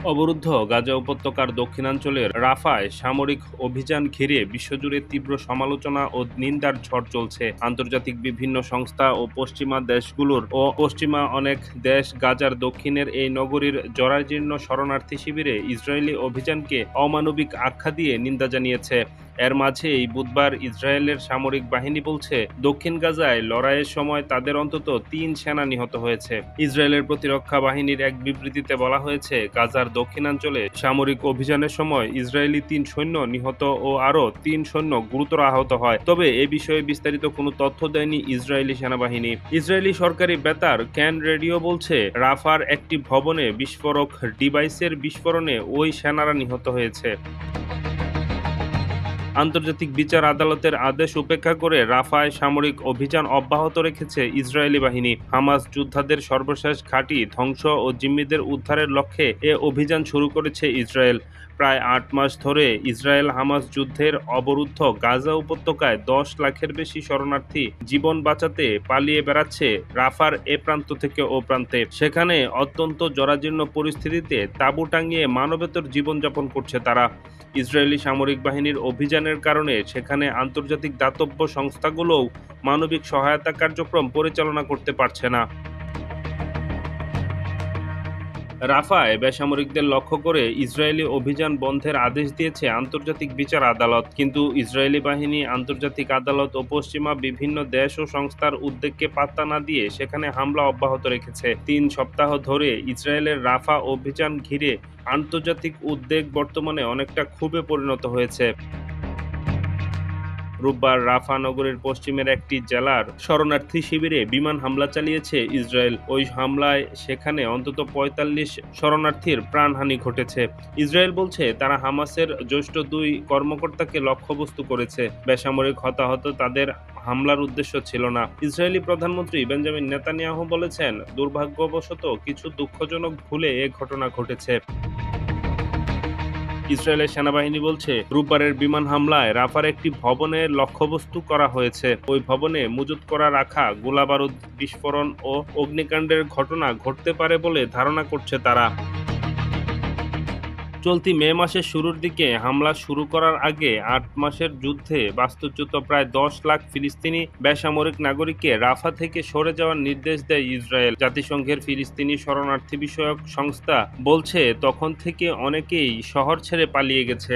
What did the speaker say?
অবরুদ্ধ গাজা উপত্যকার দক্ষিণাঞ্চলের রাফায় সামরিক অভিযান ঘিরে বিশ্বজুড়ে তীব্র সমালোচনা ও নিন্দার ঝড় চলছে। আন্তর্জাতিক বিভিন্ন সংস্থা ও পশ্চিমা অনেক দেশ গাজার দক্ষিণের এই নগরীর জরাজীর্ণ শরণার্থী শিবিরে ইসরায়েলি অভিযানকে অমানবিক আখ্যা দিয়ে নিন্দা জানিয়েছে। এর মাঝেই বুধবার ইসরায়েলের সামরিক বাহিনী বলছে, দক্ষিণ গাজায় লড়াইয়ের সময় তাদের অন্তত ৩ সেনা নিহত হয়েছে। ইসরায়েলের প্রতিরক্ষা বাহিনীর এক বিবৃতিতে বলা হয়েছে, গাজার দক্ষিণাঞ্চলে সামরিক অভিযানের সময় ইসরায়েলি ৩ সৈন্য নিহত ও আরও ৩ সৈন্য গুরুতর আহত হয়। তবে এ বিষয়ে বিস্তারিত কোনো তথ্য দেয়নি ইসরায়েলি সেনাবাহিনী। ইসরায়েলি সরকারি বেতার ক্যান রেডিও বলছে, রাফার একটি ভবনে বিস্ফোরক ডিভাইসের বিস্ফোরণে ওই সেনারা নিহত হয়েছে। আন্তর্জাতিক বিচার আদালতের আদেশ উপেক্ষা করে রাফায় সামরিক অভিযান অব্যাহত রেখেছে ইসরায়েলি বাহিনী। হামাস যোদ্ধাদের সর্বশেষ ঘাঁটি ধ্বংস ও জিম্মিদের উদ্ধারের লক্ষ্যে এ অভিযান শুরু করেছে ইসরায়েল। প্রায় ৮ মাস ধরে ইসরায়েল হামাস যুদ্ধের অবরুদ্ধ গাজা উপত্যকায় ১০ লাখের বেশি শরণার্থী জীবন বাঁচাতে পালিয়ে বেড়াচ্ছে রাফার এ প্রান্ত থেকে ও প্রান্তে। সেখানে অত্যন্ত জরাজীর্ণ পরিস্থিতিতে তাঁবু টাঙিয়ে মানবেতর জীবনযাপন করছে তারা। ইসরায়েলি সামরিক বাহিনীর অভিযানের কারণে সেখানে আন্তর্জাতিক দাতব্য সংস্থাগুলোও মানবিক সহায়তা কার্যক্রম পরিচালনা করতে পারছে না। রাফায় বেসামরিকদের লক্ষ্য করে ইসরায়েলি অভিযান বন্ধের আদেশ দিয়েছে আন্তর্জাতিক বিচার আদালত। কিন্তু ইসরায়েলি বাহিনী আন্তর্জাতিক আদালত ও পশ্চিমা বিভিন্ন দেশ ও সংস্থার উদ্বেগকে পাত্তা না দিয়ে সেখানে হামলা অব্যাহত রেখেছে। ৩ সপ্তাহ ধরে ইসরায়েলের রাফা অভিযান ঘিরে আন্তর্জাতিক উদ্বেগ বর্তমানে অনেকটা ক্ষোভে পরিণত হয়েছে। রোববার রাফা নগরীর পশ্চিমের একটি জেলার শরণার্থী শিবিরে বিমান হামলা চালিয়েছে ইসরায়েল। ওই হামলায় সেখানে অন্তত ৪৫ শরণার্থীর প্রাণহানি ঘটেছে। ইসরায়েল বলছে, তারা হামাসের জ্যেষ্ঠ ২ কর্মকর্তাকে লক্ষ্যবস্তু করেছে। বেসামরিক হতাহত তাদের হামলার উদ্দেশ্য ছিল না। ইসরায়েলি প্রধানমন্ত্রী বেঞ্জামিন নেতানিয়াহু বলেছেন, দুর্ভাগ্যবশত কিছু দুঃখজনক ভুলে এ ঘটনা ঘটেছে। ইসরায়েলের সেনাবাহিনী বলছে, রোববারের বিমান হামলায় রাফার একটি ভবনের লক্ষ্যবস্তু করা হয়েছে। ওই ভবনে মজুত করা রাখা গোলাবারুদ বিস্ফোরণ ও অগ্নিকাণ্ডের ঘটনা ঘটতে পারে বলে ধারণা করছে তারা। চলতি মে মাসের শুরুর দিকে হামলা শুরু করার আগে ৮ মাসের যুদ্ধে বাস্তুচ্যুত প্রায় ১০ লাখ ফিলিস্তিনি বেসামরিক নাগরিককে রাফা থেকে সরে যাওয়ার নির্দেশ দেয় ইসরায়েল। জাতিসংঘের ফিলিস্তিনি শরণার্থী বিষয়ক সংস্থা বলছে, তখন থেকে অনেকেই শহর ছেড়ে পালিয়ে গেছে।